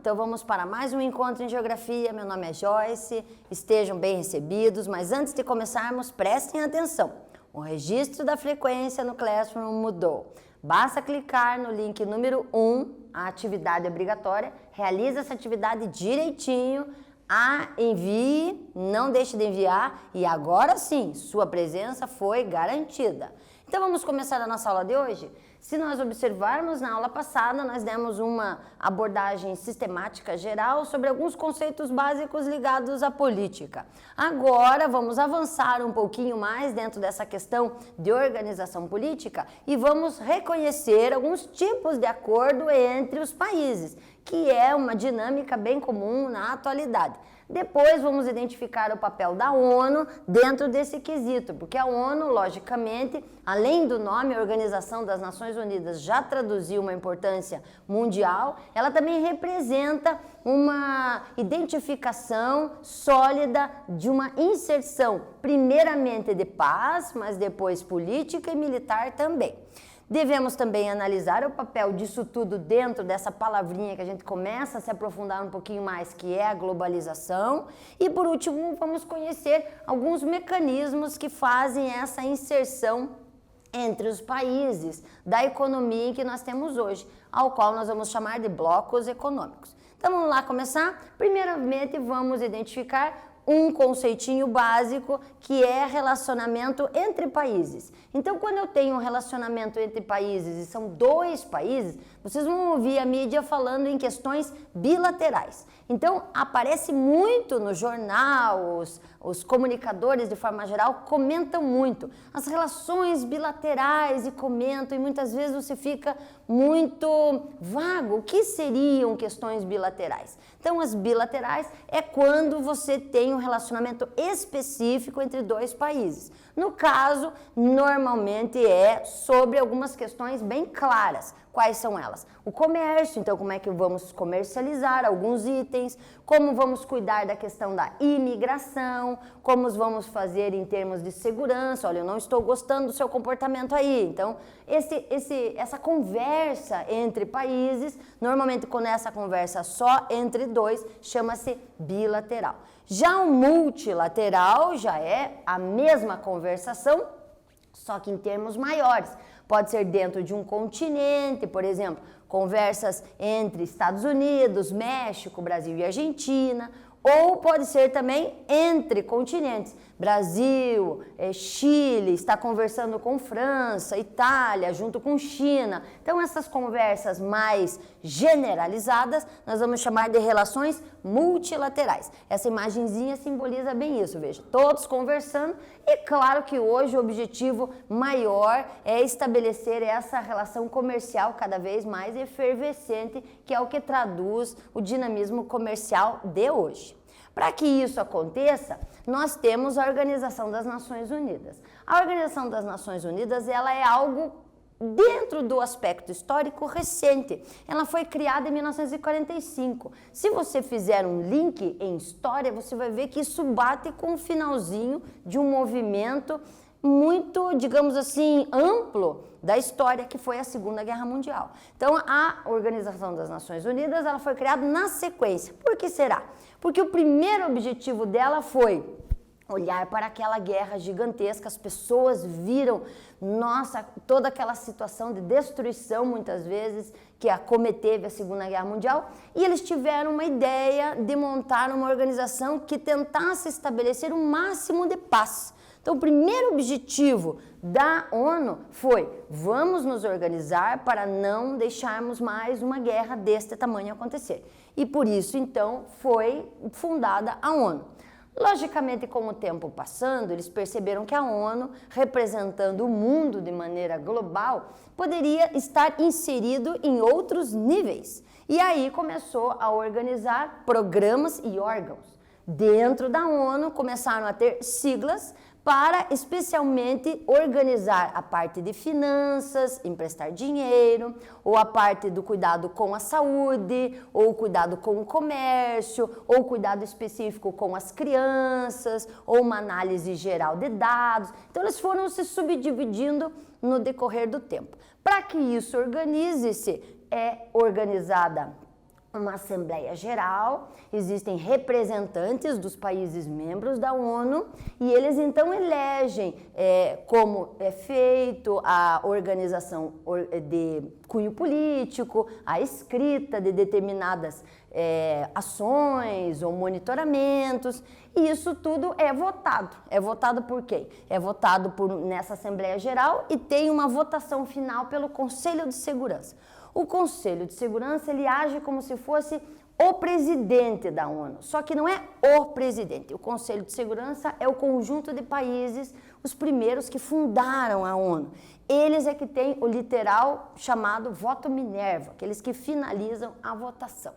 Então vamos para mais um encontro em Geografia. Meu nome é Joyce, estejam bem recebidos, mas antes de começarmos, prestem atenção. O registro da frequência no Classroom mudou. Basta clicar no link número 1, a atividade obrigatória, realize essa atividade direitinho, envie, não deixe de enviar e agora sim, sua presença foi garantida. Então vamos começar a nossa aula de hoje? Se nós observarmos na aula passada, nós demos uma abordagem sistemática geral sobre alguns conceitos básicos ligados à política. Agora vamos avançar um pouquinho mais dentro dessa questão de organização política e vamos reconhecer alguns tipos de acordo entre os países, que é uma dinâmica bem comum na atualidade. Depois vamos identificar o papel da ONU dentro desse quesito, porque a ONU, logicamente, além do nome Organização das Nações Unidas, já traduziu uma importância mundial, ela também representa uma identificação sólida de uma inserção, primeiramente de paz, mas depois política e militar também. Devemos também analisar o papel disso tudo dentro dessa palavrinha que a gente começa a se aprofundar um pouquinho mais, que é a globalização. E por último, vamos conhecer alguns mecanismos que fazem essa inserção entre os países da economia que nós temos hoje, ao qual nós vamos chamar de blocos econômicos. Então vamos lá começar? Primeiramente vamos identificar um conceitinho básico que é relacionamento entre países. Então, quando eu tenho um relacionamento entre países e são dois países, vocês vão ouvir a mídia falando em questões bilaterais. Então, aparece muito no jornal, os comunicadores, de forma geral, comentam muito as relações bilaterais e comentam, e muitas vezes você fica muito vago. O que seriam questões bilaterais? Então, as bilaterais é quando você tem um relacionamento específico entre dois países. No caso, normalmente é sobre algumas questões bem claras. Quais são elas? O comércio, então como é que vamos comercializar alguns itens, como vamos cuidar da questão da imigração, como vamos fazer em termos de segurança. Olha, eu não estou gostando do seu comportamento aí. Então, essa conversa entre países, normalmente quando essa conversa só entre dois, chama-se bilateral. Já o multilateral já é a mesma conversação, só que em termos maiores. Pode ser dentro de um continente, por exemplo, conversas entre Estados Unidos, México, Brasil e Argentina, ou pode ser também entre continentes. Brasil, Chile, está conversando com França, Itália, junto com China. Então, essas conversas mais generalizadas, nós vamos chamar de relações multilaterais. Essa imagenzinha simboliza bem isso, veja, todos conversando e claro que hoje o objetivo maior é estabelecer essa relação comercial cada vez mais efervescente, que é o que traduz o dinamismo comercial de hoje. Para que isso aconteça, nós temos a Organização das Nações Unidas. A Organização das Nações Unidas, ela é algo dentro do aspecto histórico recente. Ela foi criada em 1945. Se você fizer um link em história, você vai ver que isso bate com o finalzinho de um movimento muito, digamos assim, amplo da história, que foi a Segunda Guerra Mundial. Então, a Organização das Nações Unidas, ela foi criada na sequência. Por que será? Porque o primeiro objetivo dela foi olhar para aquela guerra gigantesca, as pessoas viram, nossa, toda aquela situação de destruição, muitas vezes, que acometeve a Segunda Guerra Mundial, e eles tiveram uma ideia de montar uma organização que tentasse estabelecer um máximo de paz. Então, o primeiro objetivo da ONU foi: vamos nos organizar para não deixarmos mais uma guerra deste tamanho acontecer. E por isso, então, foi fundada a ONU. Logicamente, com o tempo passando, eles perceberam que a ONU, representando o mundo de maneira global, poderia estar inserido em outros níveis. E aí começou a organizar programas e órgãos. Dentro da ONU começaram a ter siglas para especialmente organizar a parte de finanças, emprestar dinheiro, ou a parte do cuidado com a saúde, ou cuidado com o comércio, ou cuidado específico com as crianças, ou uma análise geral de dados. Então, eles foram se subdividindo no decorrer do tempo. Para que isso organize-se, é organizada uma Assembleia Geral, existem representantes dos países membros da ONU e eles então elegem como é feito a organização de cunho político, a escrita de determinadas ações ou monitoramentos, e isso tudo é votado. É votado por quem? É votado nessa Assembleia Geral e tem uma votação final pelo Conselho de Segurança. O Conselho de Segurança, ele age como se fosse o presidente da ONU, só que não é o presidente. O Conselho de Segurança é o conjunto de países, os primeiros que fundaram a ONU. Eles é que têm o literal chamado voto Minerva, aqueles que finalizam a votação.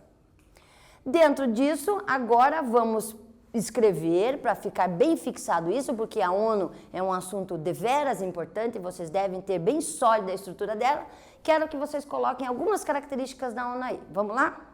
Dentro disso, agora vamos escrever, para ficar bem fixado isso, porque a ONU é um assunto deveras importante, vocês devem ter bem sólida a estrutura dela. Quero que vocês coloquem algumas características da ONU aí. Vamos lá?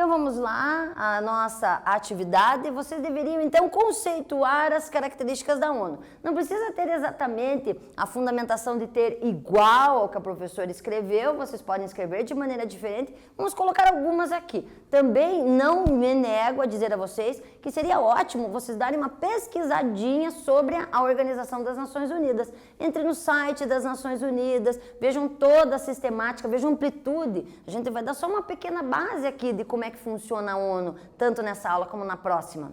vamos lá, a nossa atividade. Vocês deveriam então conceituar as características da ONU. Não precisa ter exatamente a fundamentação de ter igual ao que a professora escreveu, vocês podem escrever de maneira diferente. Vamos colocar algumas aqui. Também não me nego a dizer a vocês que seria ótimo vocês darem uma pesquisadinha sobre a Organização das Nações Unidas. Entre no site das Nações Unidas, vejam toda a sistemática, vejam a amplitude. A gente vai dar só uma pequena base aqui de como é que funciona a ONU, tanto nessa aula como na próxima.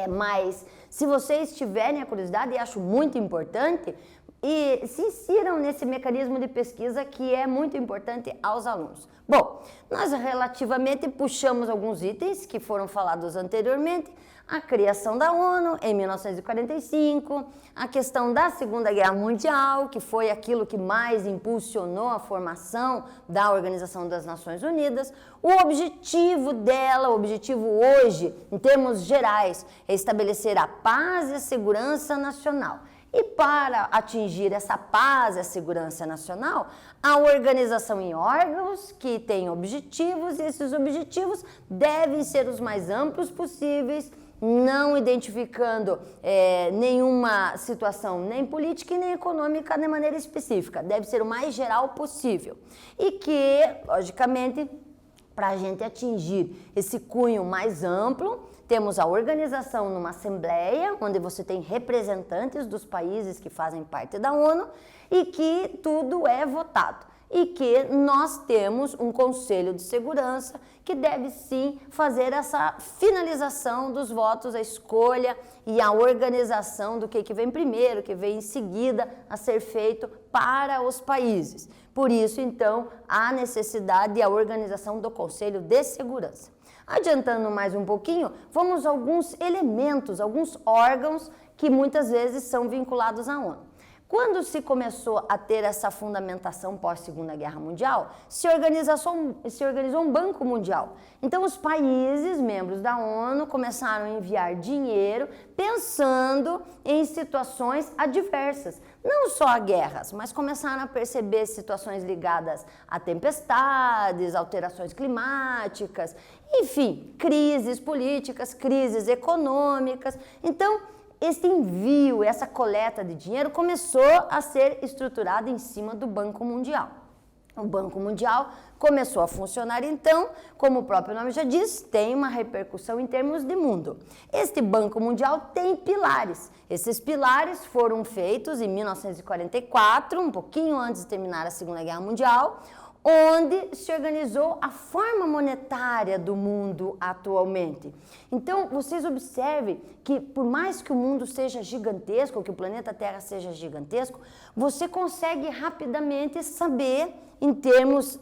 Mas se vocês tiverem a curiosidade, e acho muito importante, e se insiram nesse mecanismo de pesquisa que é muito importante aos alunos. Bom, nós relativamente puxamos alguns itens que foram falados anteriormente, a criação da ONU em 1945, a questão da Segunda Guerra Mundial, que foi aquilo que mais impulsionou a formação da Organização das Nações Unidas, o objetivo dela, o objetivo hoje, em termos gerais, é estabelecer a paz e a segurança nacional. E para atingir essa paz e a segurança nacional, a organização em órgãos que têm objetivos, e esses objetivos devem ser os mais amplos possíveis, não identificando nenhuma situação nem política e nem econômica de maneira específica. Deve ser o mais geral possível. E que, logicamente, para a gente atingir esse cunho mais amplo, temos a organização numa assembleia, onde você tem representantes dos países que fazem parte da ONU e que tudo é votado. E que nós temos um Conselho de Segurança que deve sim fazer essa finalização dos votos, a escolha e a organização do que vem primeiro, que vem em seguida a ser feito para os países. Por isso, então, há necessidade e a organização do Conselho de Segurança. Adiantando mais um pouquinho, vamos a alguns elementos, alguns órgãos que muitas vezes são vinculados à ONU. Quando se começou a ter essa fundamentação pós-Segunda Guerra Mundial, se organizou um Banco Mundial. Então, os países, membros da ONU, começaram a enviar dinheiro pensando em situações adversas. Não só a guerras, mas começaram a perceber situações ligadas a tempestades, alterações climáticas, enfim, crises políticas, crises econômicas. Então, este envio, essa coleta de dinheiro começou a ser estruturada em cima do Banco Mundial. O Banco Mundial começou a funcionar então, como o próprio nome já diz, tem uma repercussão em termos de mundo. Este Banco Mundial tem pilares. Esses pilares foram feitos em 1944, um pouquinho antes de terminar a Segunda Guerra Mundial, onde se organizou a forma monetária do mundo atualmente. Então, vocês observem que por mais que o mundo seja gigantesco, que o planeta Terra seja gigantesco, você consegue rapidamente saber, em termos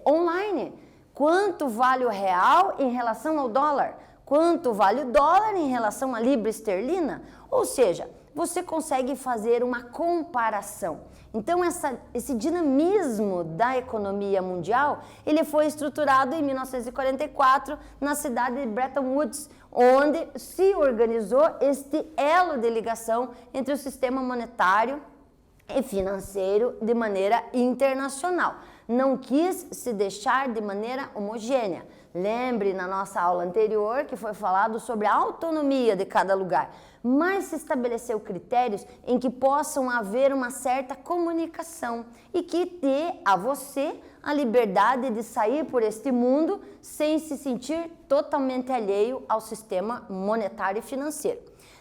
online, quanto vale o real em relação ao dólar, quanto vale o dólar em relação à libra esterlina, ou seja, você consegue fazer uma comparação. Então, esse dinamismo da economia mundial, ele foi estruturado em 1944 na cidade de Bretton Woods, onde se organizou este elo de ligação entre o sistema monetário e financeiro de maneira internacional. Não quis se deixar de maneira homogênea. Lembre na nossa aula anterior que foi falado sobre a autonomia de cada lugar, mas se estabeleceu critérios em que possam haver uma certa comunicação e que dê a você a liberdade de sair por este mundo sem se sentir totalmente alheio ao sistema monetário e financeiro.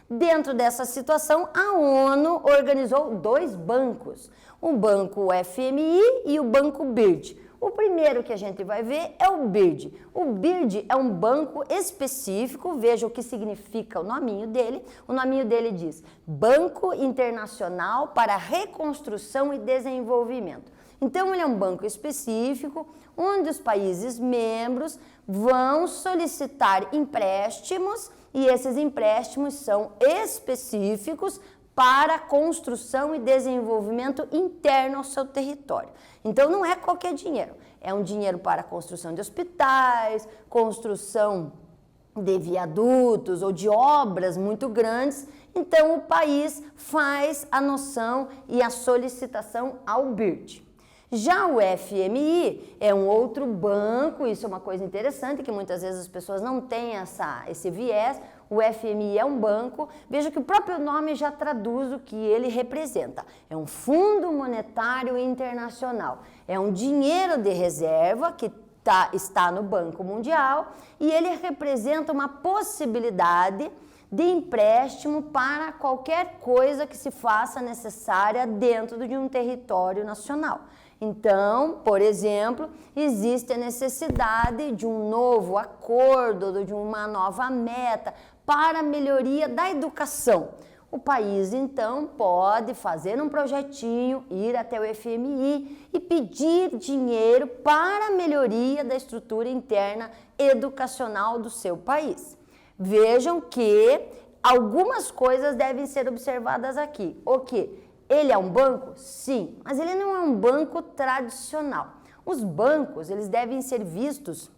Dentro dessa situação, a ONU organizou dois bancos, o Banco FMI e o Banco BIRD. O primeiro que a gente vai ver é o BIRD. O BIRD é um banco específico, veja o que significa o nominho dele. O nominho dele diz Banco Internacional para Reconstrução e Desenvolvimento. Então, ele é um banco específico, onde os países membros vão solicitar empréstimos, e esses empréstimos são específicos para construção e desenvolvimento interno ao seu território. Então, não é qualquer dinheiro, é um dinheiro para construção de hospitais, construção de viadutos ou de obras muito grandes. Então, o país faz a noção e a solicitação ao BIRD. Já o FMI é um outro banco, isso é uma coisa interessante, que muitas vezes as pessoas não têm esse viés. O FMI é um banco, veja que o próprio nome já traduz o que ele representa. É um Fundo Monetário Internacional, é um dinheiro de reserva que está no Banco Mundial e ele representa uma possibilidade de empréstimo para qualquer coisa que se faça necessária dentro de um território nacional. Então, por exemplo, existe a necessidade de um novo acordo, de uma nova meta para a melhoria da educação. O país, então, pode fazer um projetinho, ir até o FMI e pedir dinheiro para a melhoria da estrutura interna educacional do seu país. Vejam que algumas coisas devem ser observadas aqui. O quê? Ele é um banco? Sim, mas ele não é um banco tradicional. Os bancos, eles devem ser vistos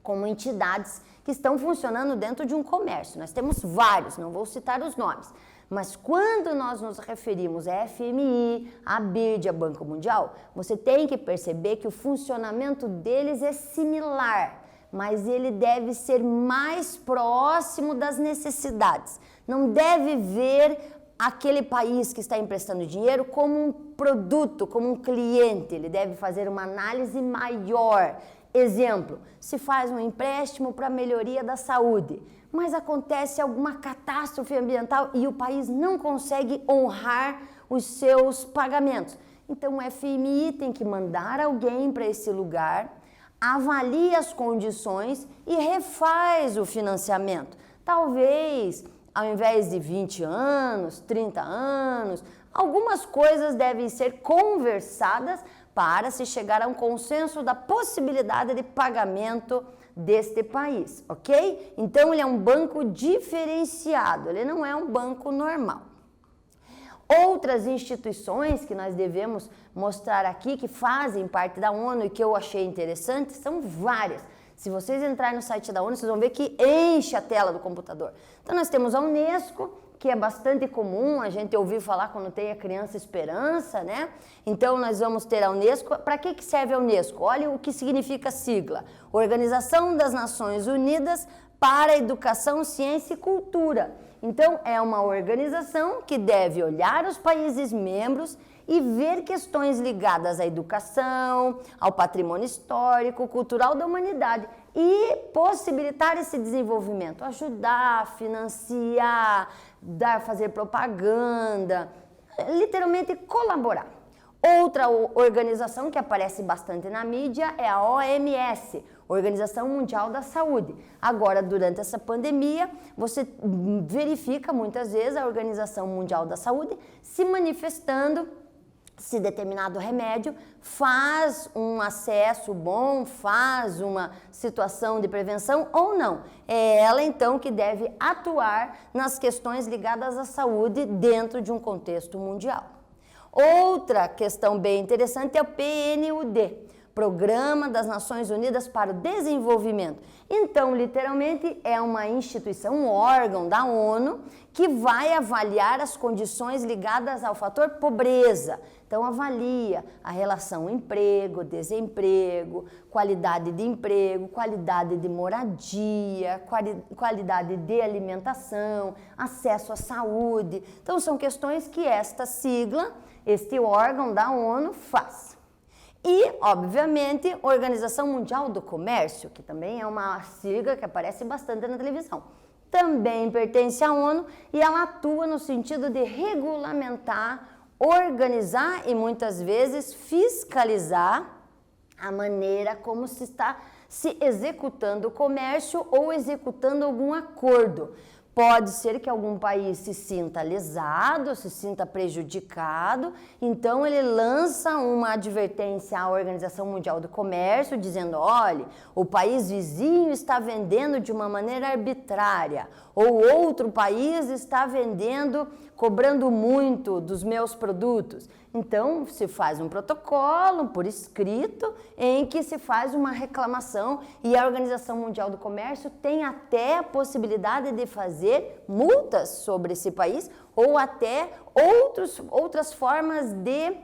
como entidades que estão funcionando dentro de um comércio. Nós temos vários, não vou citar os nomes, mas quando nós nos referimos a FMI, a BID, a Banco Mundial, você tem que perceber que o funcionamento deles é similar, mas ele deve ser mais próximo das necessidades. Não deve ver aquele país que está emprestando dinheiro como um produto, como um cliente. Ele deve fazer uma análise maior. Exemplo, se faz um empréstimo para a melhoria da saúde, mas acontece alguma catástrofe ambiental e o país não consegue honrar os seus pagamentos. Então o FMI tem que mandar alguém para esse lugar, avalia as condições e refaz o financiamento. Talvez, ao invés de 20 anos, 30 anos, algumas coisas devem ser conversadas para se chegar a um consenso da possibilidade de pagamento deste país, ok? Então, ele é um banco diferenciado, ele não é um banco normal. Outras instituições que nós devemos mostrar aqui, que fazem parte da ONU e que eu achei interessante, são várias. Se vocês entrarem no site da ONU, vocês vão ver que enche a tela do computador. Então, nós temos a Unesco, que é bastante comum a gente ouvir falar quando tem a criança esperança, né? Então, nós vamos ter a Unesco. Para que serve a Unesco? Olha o que significa a sigla. Organização das Nações Unidas para a Educação, Ciência e Cultura. Então, é uma organização que deve olhar os países membros e ver questões ligadas à educação, ao patrimônio histórico, cultural da humanidade e possibilitar esse desenvolvimento, ajudar, financiar, fazer propaganda, literalmente colaborar. Outra organização que aparece bastante na mídia é a OMS, Organização Mundial da Saúde. Agora, durante essa pandemia, você verifica muitas vezes a Organização Mundial da Saúde se manifestando se determinado remédio faz um acesso bom, faz uma situação de prevenção ou não. É ela, então, que deve atuar nas questões ligadas à saúde dentro de um contexto mundial. Outra questão bem interessante é o PNUD, Programa das Nações Unidas para o Desenvolvimento. Então, literalmente, é uma instituição, um órgão da ONU que vai avaliar as condições ligadas ao fator pobreza. Então, avalia a relação emprego, desemprego, qualidade de emprego, qualidade de moradia, qualidade de alimentação, acesso à saúde. Então, são questões que esta sigla, este órgão da ONU faz. E, obviamente, Organização Mundial do Comércio, que também é uma sigla que aparece bastante na televisão. Também pertence à ONU e ela atua no sentido de regulamentar, organizar e muitas vezes fiscalizar a maneira como se está se executando o comércio ou executando algum acordo. Pode ser que algum país se sinta lesado, se sinta prejudicado, então ele lança uma advertência à Organização Mundial do Comércio, dizendo, olha, o país vizinho está vendendo de uma maneira arbitrária, ou outro país está vendendo cobrando muito dos meus produtos. Então, se faz um protocolo por escrito em que se faz uma reclamação e a Organização Mundial do Comércio tem até a possibilidade de fazer multas sobre esse país ou até outras formas de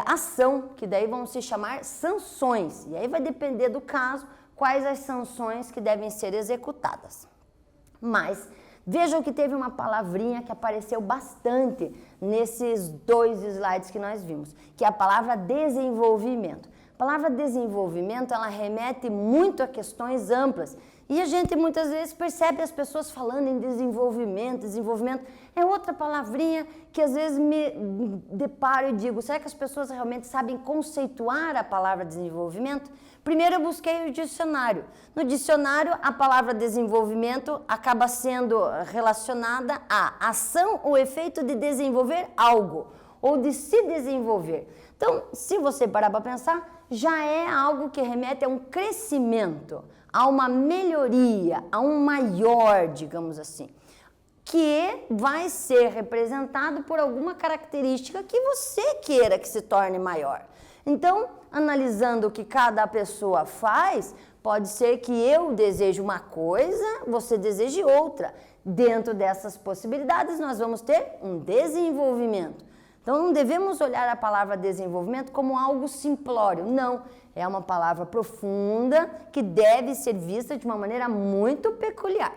ação, que daí vão se chamar sanções. E aí vai depender do caso quais as sanções que devem ser executadas. Mas vejam que teve uma palavrinha que apareceu bastante nesses 2 slides que nós vimos, que é a palavra desenvolvimento. A palavra desenvolvimento, ela remete muito a questões amplas. E a gente muitas vezes percebe as pessoas falando em desenvolvimento, desenvolvimento. É outra palavrinha que às vezes me deparo e digo, será que as pessoas realmente sabem conceituar a palavra desenvolvimento? Primeiro eu busquei o dicionário. No dicionário, a palavra desenvolvimento acaba sendo relacionada à ação ou efeito de desenvolver algo, ou de se desenvolver. Então, se você parar para pensar, já é algo que remete a um crescimento, a uma melhoria, a um maior, digamos assim, que vai ser representado por alguma característica que você queira que se torne maior. Então, analisando o que cada pessoa faz, pode ser que eu deseje uma coisa, você deseje outra. Dentro dessas possibilidades, nós vamos ter um desenvolvimento. Então, não devemos olhar a palavra desenvolvimento como algo simplório, não. É uma palavra profunda que deve ser vista de uma maneira muito peculiar.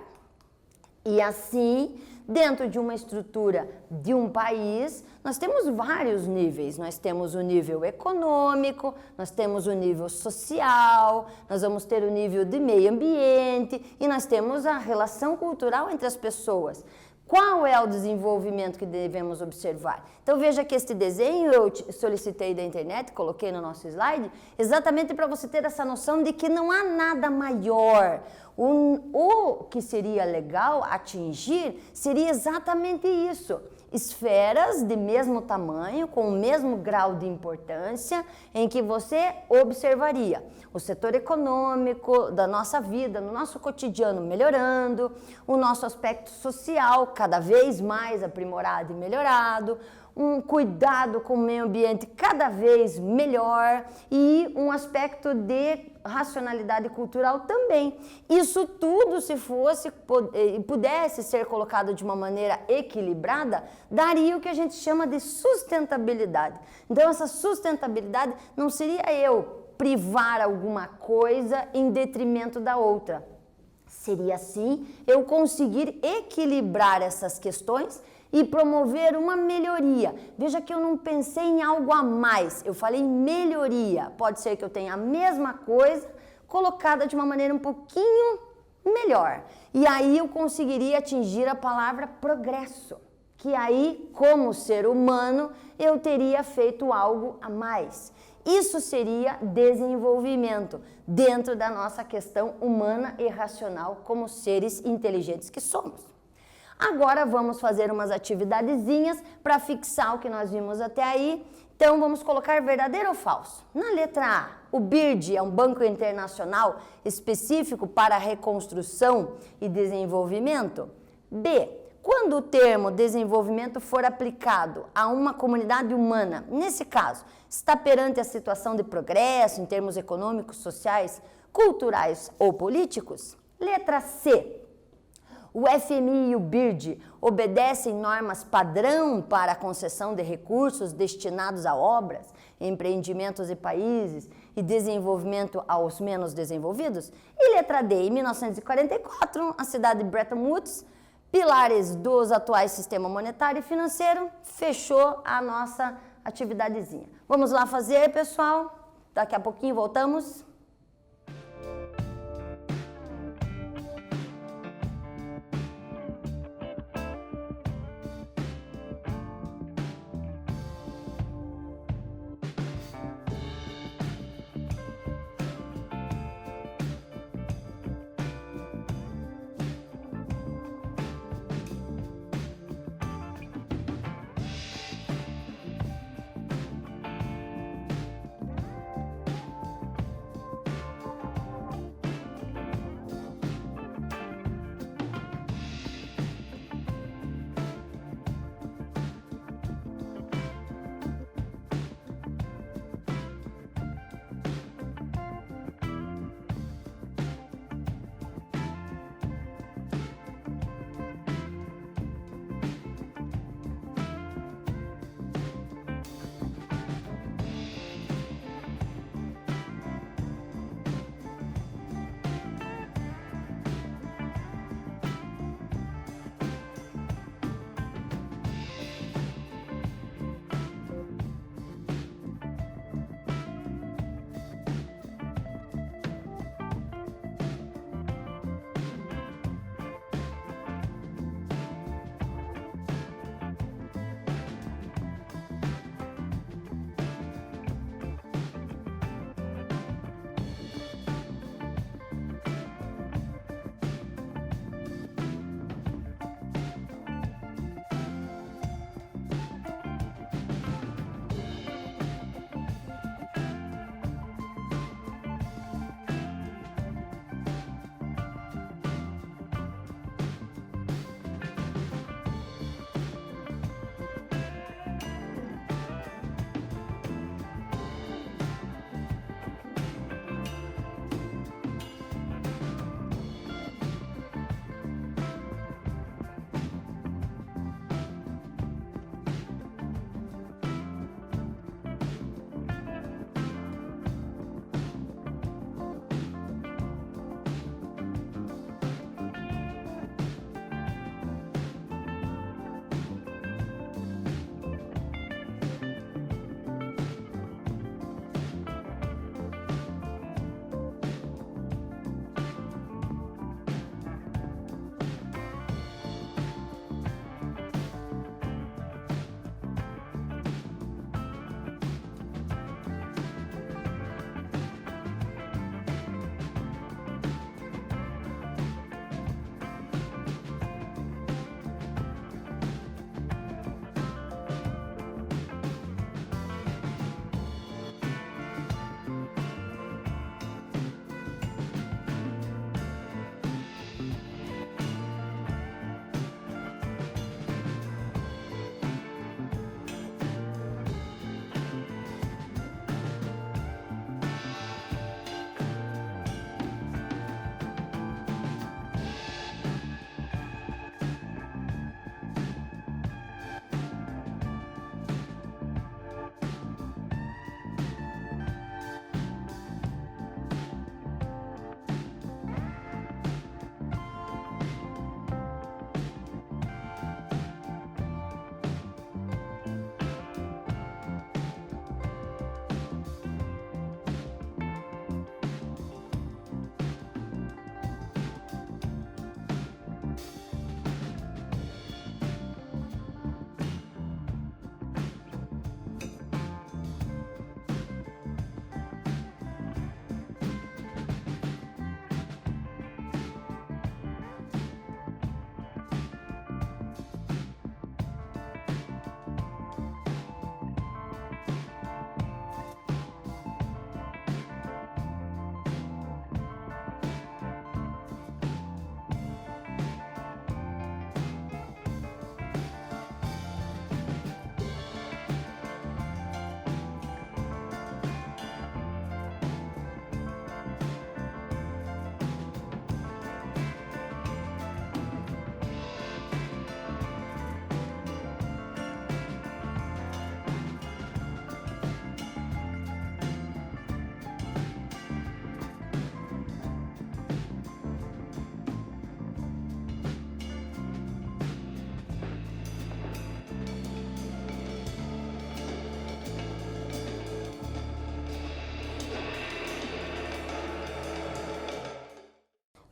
E assim, dentro de uma estrutura de um país, nós temos vários níveis. Nós temos o nível econômico, nós temos o nível social, nós vamos ter o nível de meio ambiente e nós temos a relação cultural entre as pessoas. Qual é o desenvolvimento que devemos observar? Então veja que este desenho eu solicitei da internet, coloquei no nosso slide, exatamente para você ter essa noção de que não há nada maior. O que seria legal atingir seria exatamente isso. Esferas de mesmo tamanho, com o mesmo grau de importância, em que você observaria o setor econômico da nossa vida, no nosso cotidiano melhorando, o nosso aspecto social cada vez mais aprimorado e melhorado, um cuidado com o meio ambiente cada vez melhor e um aspecto de racionalidade cultural também. Isso tudo, se fosse e pudesse ser colocado de uma maneira equilibrada, daria o que a gente chama de sustentabilidade. Então, essa sustentabilidade não seria eu privar alguma coisa em detrimento da outra. Seria, sim, eu conseguir equilibrar essas questões e promover uma melhoria. Veja que eu não pensei em algo a mais, eu falei melhoria. Pode ser que eu tenha a mesma coisa colocada de uma maneira um pouquinho melhor. E aí eu conseguiria atingir a palavra progresso, que aí, como ser humano, eu teria feito algo a mais. Isso seria desenvolvimento dentro da nossa questão humana e racional como seres inteligentes que somos. Agora vamos fazer umas atividadezinhas para fixar o que nós vimos até aí. Então vamos colocar verdadeiro ou falso. Na letra A, o BIRD é um banco internacional específico para reconstrução e desenvolvimento. B, quando o termo desenvolvimento for aplicado a uma comunidade humana, nesse caso, está perante a situação de progresso em termos econômicos, sociais, culturais ou políticos? Letra C. O FMI e o BIRD obedecem normas padrão para a concessão de recursos destinados a obras, empreendimentos e países e desenvolvimento aos menos desenvolvidos? E letra D, em 1944, a cidade de Bretton Woods, pilares dos atuais sistema monetário e financeiro, fechou a nossa atividadezinha. Vamos lá fazer, pessoal? Daqui a pouquinho voltamos.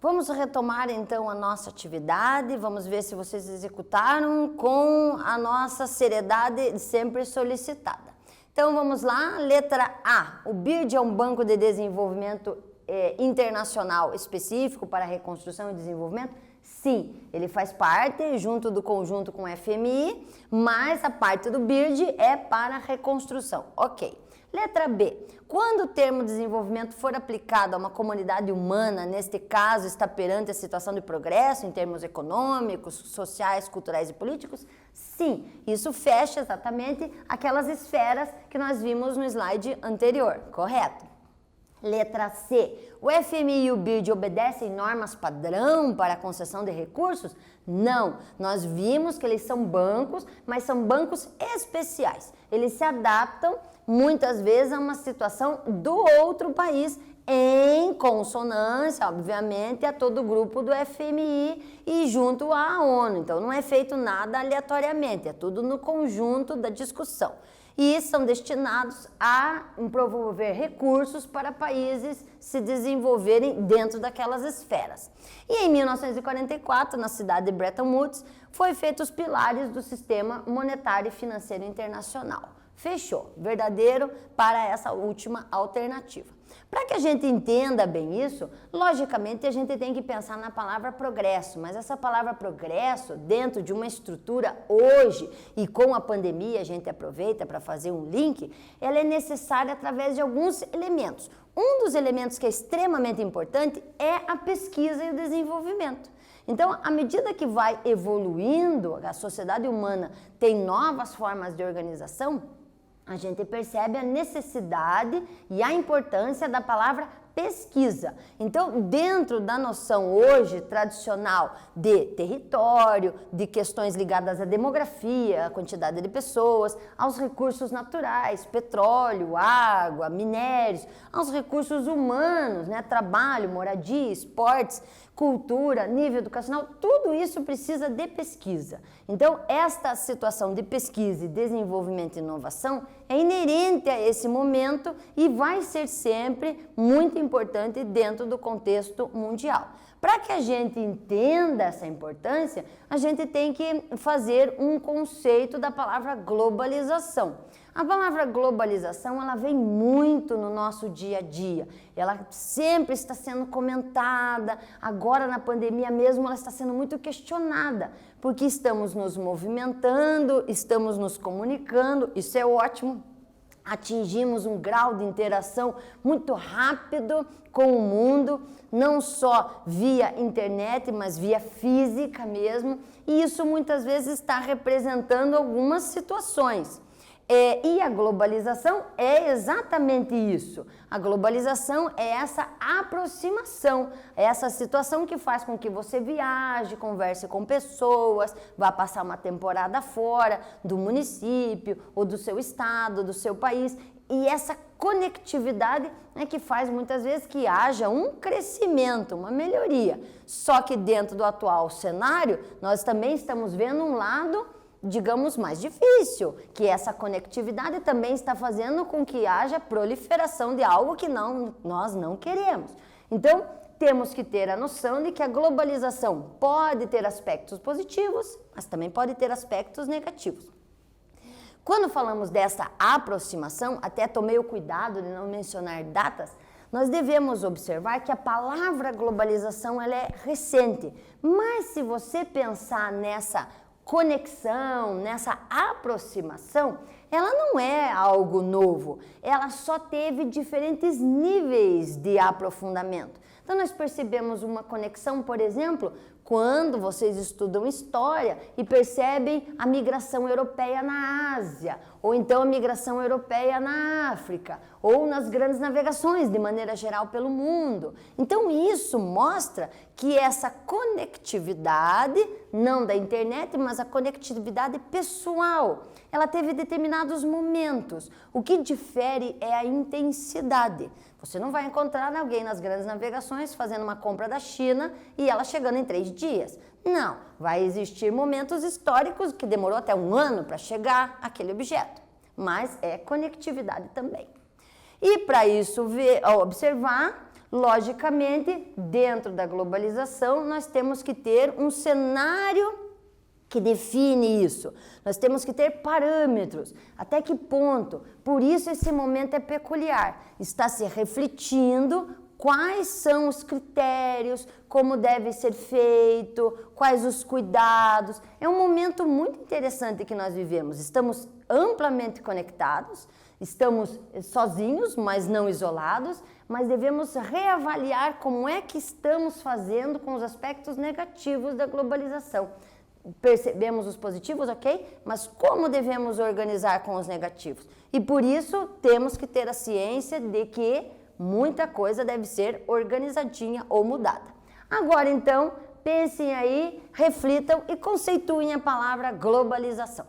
Vamos retomar então a nossa atividade, vamos ver se vocês executaram com a nossa seriedade sempre solicitada. Então vamos lá, letra A. O BIRD é um banco de desenvolvimento internacional específico para reconstrução e desenvolvimento? Sim, ele faz parte junto do conjunto com o FMI, mas a parte do BIRD é para reconstrução. Ok. Letra B. Quando o termo desenvolvimento for aplicado a uma comunidade humana, neste caso está perante a situação de progresso em termos econômicos, sociais, culturais e políticos? Sim, isso fecha exatamente aquelas esferas que nós vimos no slide anterior, correto? Letra C. O FMI e o BIRD obedecem normas padrão para a concessão de recursos? Não. Nós vimos que eles são bancos, mas são bancos especiais. Eles se adaptam muitas vezes a uma situação do outro país em consonância, obviamente, a todo o grupo do FMI e junto à ONU. Então, não é feito nada aleatoriamente, é tudo no conjunto da discussão. E são destinados a promover recursos para países se desenvolverem dentro daquelas esferas. E em 1944, na cidade de Bretton Woods, foi feitos os pilares do sistema monetário e financeiro internacional. Fechou, verdadeiro para essa última alternativa. Para que a gente entenda bem isso, logicamente a gente tem que pensar na palavra progresso, mas essa palavra progresso, dentro de uma estrutura hoje, e com a pandemia a gente aproveita para fazer um link, ela é necessária através de alguns elementos. Um dos elementos que é extremamente importante é a pesquisa e o desenvolvimento. Então, à medida que vai evoluindo, a sociedade humana tem novas formas de organização, a gente percebe a necessidade e a importância da palavra pesquisa. Então, dentro da noção hoje tradicional de território, de questões ligadas à demografia, à quantidade de pessoas, aos recursos naturais, petróleo, água, minérios, aos recursos humanos, né, trabalho, moradia, esportes, cultura, nível educacional, tudo isso precisa de pesquisa. Então, esta situação de pesquisa e desenvolvimento e inovação é inerente a esse momento e vai ser sempre muito importante dentro do contexto mundial. Para que a gente entenda essa importância, a gente tem que fazer um conceito da palavra globalização. A palavra globalização, ela vem muito no nosso dia a dia. Ela sempre está sendo comentada, agora na pandemia mesmo ela está sendo muito questionada, porque estamos nos movimentando, estamos nos comunicando, isso é ótimo. Atingimos um grau de interação muito rápido com o mundo, não só via internet, mas via física mesmo, e isso muitas vezes está representando algumas situações. E a globalização é exatamente isso. A globalização é essa aproximação, é essa situação que faz com que você viaje, converse com pessoas, vá passar uma temporada fora do município, ou do seu estado, do seu país. E essa conectividade é que faz muitas vezes que haja um crescimento, uma melhoria. Só que dentro do atual cenário, nós também estamos vendo um lado, digamos, mais difícil, que essa conectividade também está fazendo com que haja proliferação de algo que nós não queremos. Então, temos que ter a noção de que a globalização pode ter aspectos positivos, mas também pode ter aspectos negativos. Quando falamos dessa aproximação, até tomei o cuidado de não mencionar datas, nós devemos observar que a palavra globalização ela é recente, mas se você pensar nessa conexão, nessa aproximação, ela não é algo novo, ela só teve diferentes níveis de aprofundamento. Então nós percebemos uma conexão, por exemplo, quando vocês estudam história e percebem a migração europeia na Ásia, ou então a migração europeia na África, ou nas grandes navegações de maneira geral pelo mundo. Então isso mostra que essa conectividade, não da internet, mas a conectividade pessoal, ela teve determinados momentos. O que difere é a intensidade. Você não vai encontrar alguém nas grandes navegações fazendo uma compra da China e ela chegando em 3 dias. Não, vai existir momentos históricos que demorou até 1 ano para chegar aquele objeto, mas é conectividade também. E para isso observar, Logicamente, dentro da globalização, nós temos que ter um cenário que define isso. Nós temos que ter parâmetros. Até que ponto? Por isso esse momento é peculiar. Está se refletindo quais são os critérios, como deve ser feito, quais os cuidados. É um momento muito interessante que nós vivemos. Estamos amplamente conectados, estamos sozinhos, mas não isolados, mas devemos reavaliar como é que estamos fazendo com os aspectos negativos da globalização. Percebemos os positivos, ok? Mas como devemos organizar com os negativos? E por isso temos que ter a ciência de que muita coisa deve ser organizadinha ou mudada. Agora então, pensem aí, reflitam e conceituem a palavra globalização.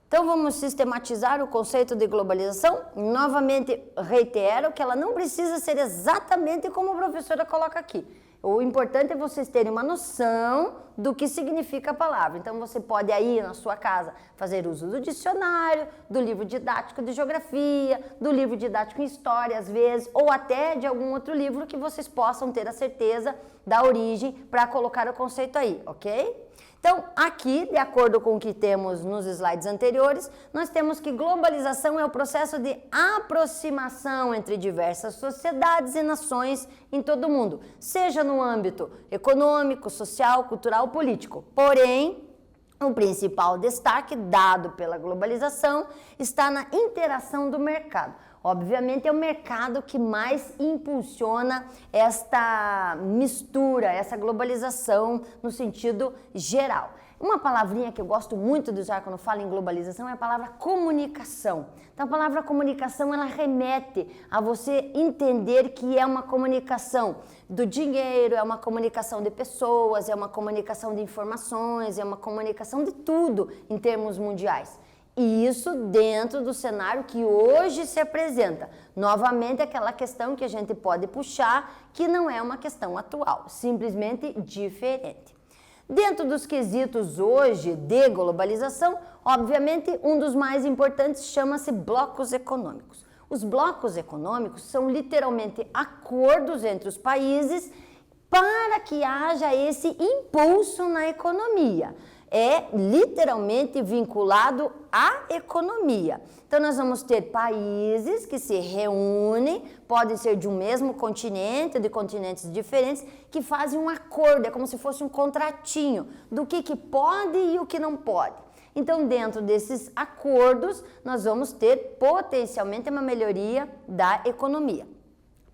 Então, vamos sistematizar o conceito de globalização? Novamente, reitero que ela não precisa ser exatamente como a professora coloca aqui. O importante é vocês terem uma noção do que significa a palavra. Então, você pode aí na sua casa fazer uso do dicionário, do livro didático de geografia, do livro didático em história, às vezes, ou até de algum outro livro que vocês possam ter a certeza da origem para colocar o conceito aí, ok? Então, aqui, de acordo com o que temos nos slides anteriores, nós temos que globalização é o processo de aproximação entre diversas sociedades e nações em todo o mundo, seja no âmbito econômico, social, cultural, político. Porém, o principal destaque dado pela globalização está na interação do mercado. Obviamente é o mercado que mais impulsiona esta mistura, essa globalização no sentido geral. Uma palavrinha que eu gosto muito de usar quando falo em globalização é a palavra comunicação. Então a palavra comunicação ela remete a você entender que é uma comunicação do dinheiro, é uma comunicação de pessoas, é uma comunicação de informações, é uma comunicação de tudo em termos mundiais. E isso dentro do cenário que hoje se apresenta. Novamente, aquela questão que a gente pode puxar, que não é uma questão atual, simplesmente diferente. Dentro dos quesitos hoje de globalização, obviamente, um dos mais importantes chama-se blocos econômicos. Os blocos econômicos são literalmente acordos entre os países para que haja esse impulso na economia. É literalmente vinculado à economia. Então, nós vamos ter países que se reúnem, podem ser de um mesmo continente, de continentes diferentes, que fazem um acordo, é como se fosse um contratinho do que pode e o que não pode. Então, dentro desses acordos, nós vamos ter potencialmente uma melhoria da economia.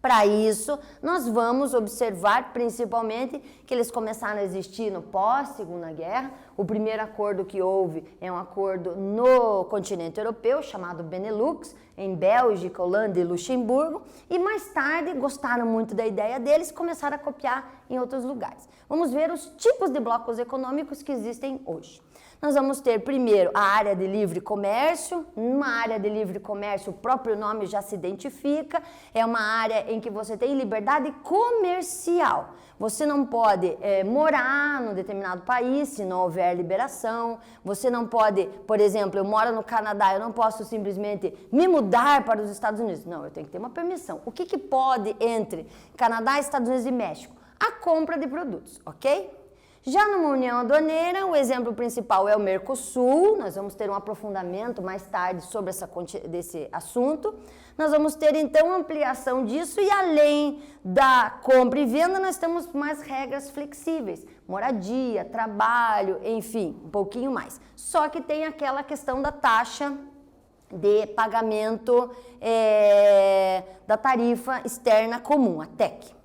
Para isso, nós vamos observar principalmente que eles começaram a existir no pós-Segunda Guerra. O primeiro acordo que houve é um acordo no continente europeu, chamado Benelux, em Bélgica, Holanda e Luxemburgo. E mais tarde, gostaram muito da ideia deles e começaram a copiar em outros lugares. Vamos ver os tipos de blocos econômicos que existem hoje. Nós vamos ter primeiro a área de livre comércio. Numa área de livre comércio, o próprio nome já se identifica, é uma área em que você tem liberdade comercial. Você não pode morar num determinado país se não houver liberação. Você não pode, por exemplo, eu moro no Canadá, eu não posso simplesmente me mudar para os Estados Unidos. Não, eu tenho que ter uma permissão. O que pode entre Canadá, Estados Unidos e México? A compra de produtos, ok? Já numa união aduaneira, o exemplo principal é o Mercosul. Nós vamos ter um aprofundamento mais tarde sobre desse assunto. Nós vamos ter então ampliação disso e além da compra e venda, nós temos mais regras flexíveis, moradia, trabalho, enfim, um pouquinho mais. Só que tem aquela questão da taxa de pagamento da tarifa externa comum, a TEC.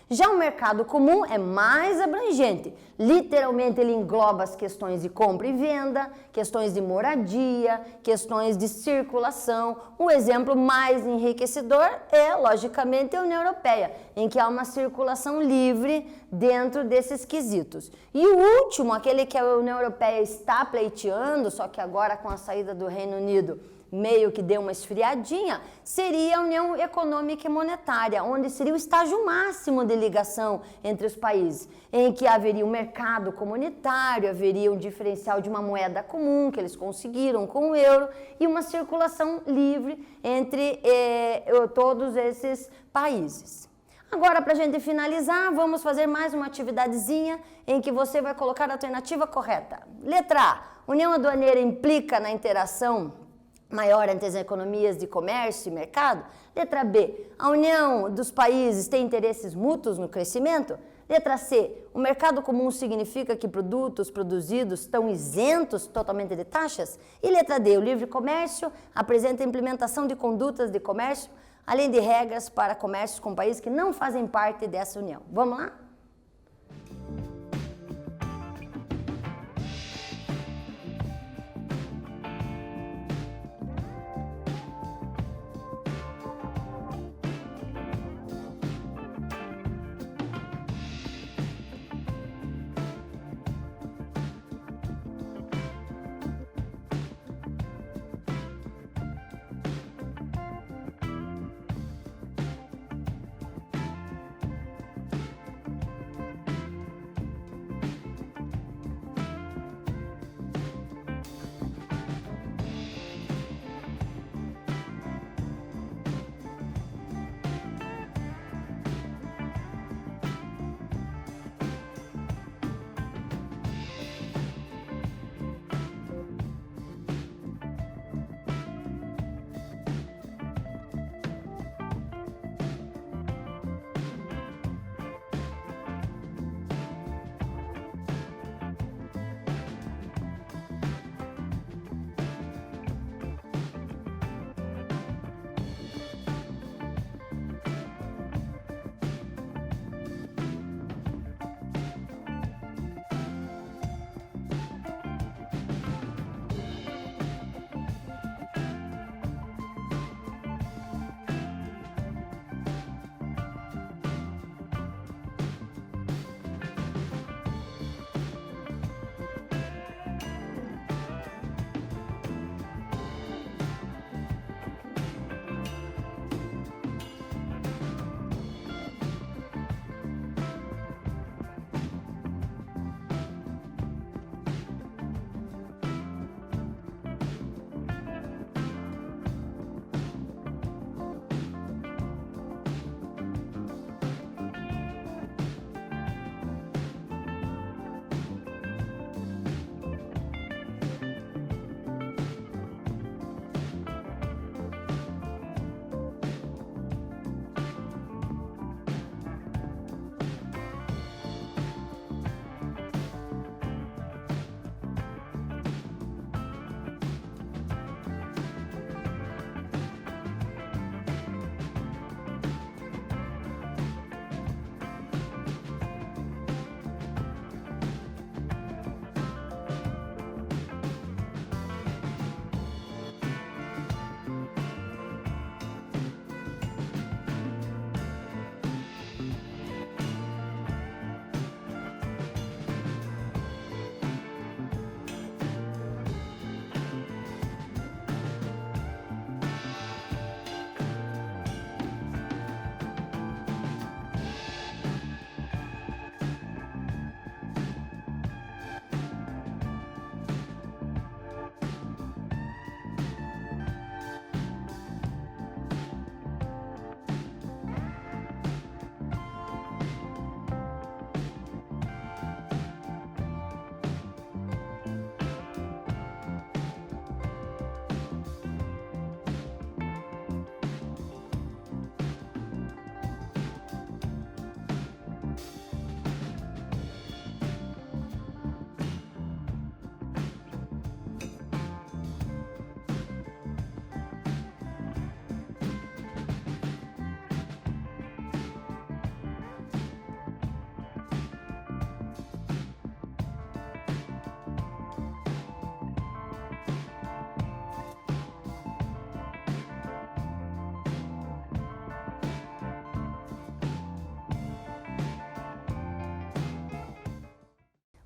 Já o mercado comum é mais abrangente, literalmente ele engloba as questões de compra e venda, questões de moradia, questões de circulação. Um exemplo mais enriquecedor é, logicamente, a União Europeia, em que há uma circulação livre dentro desses quesitos. E o último, aquele que a União Europeia está pleiteando, só que agora com a saída do Reino Unido, meio que deu uma esfriadinha, seria a União Econômica e Monetária, onde seria o estágio máximo de ligação entre os países, em que haveria um mercado comunitário, haveria um diferencial de uma moeda comum que eles conseguiram com o euro e uma circulação livre entre todos esses países. Agora, para a gente finalizar, vamos fazer mais uma atividadezinha em que você vai colocar a alternativa correta. Letra A, União Aduaneira implica na interação maior entre as economias de comércio e mercado? Letra B, a união dos países tem interesses mútuos no crescimento? Letra C, o mercado comum significa que produtos produzidos estão isentos totalmente de taxas? E letra D, o livre comércio apresenta a implementação de condutas de comércio, além de regras para comércios com países que não fazem parte dessa união. Vamos lá?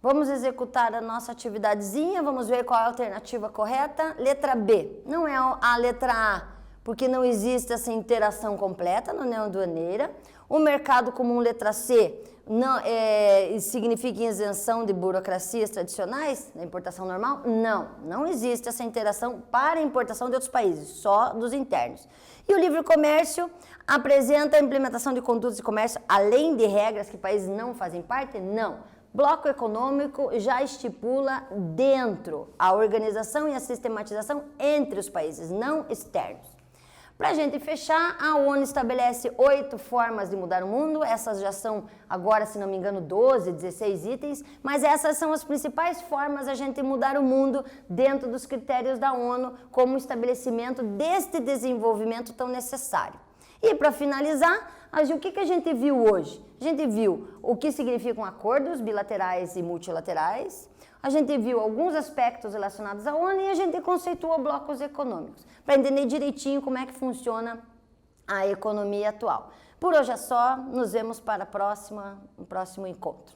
Vamos executar a nossa atividadezinha, vamos ver qual é a alternativa correta. Letra B, não é a letra A, porque não existe essa interação completa na União Aduaneira. O mercado comum, letra C, não significa isenção de burocracias tradicionais na importação normal? Não existe essa interação para a importação de outros países, só dos internos. E o livre comércio apresenta a implementação de condutas de comércio além de regras que países não fazem parte? Não. Bloco econômico já estipula dentro a organização e a sistematização entre os países, não externos. Para a gente fechar, a ONU estabelece 8 formas de mudar o mundo, essas já são agora, se não me engano, 12, 16 itens, mas essas são as principais formas de a gente mudar o mundo dentro dos critérios da ONU como estabelecimento deste desenvolvimento tão necessário. E para finalizar, o que a gente viu hoje? A gente viu o que significam acordos bilaterais e multilaterais, a gente viu alguns aspectos relacionados à ONU e a gente conceituou blocos econômicos, para entender direitinho como é que funciona a economia atual. Por hoje é só, nos vemos para o próximo encontro.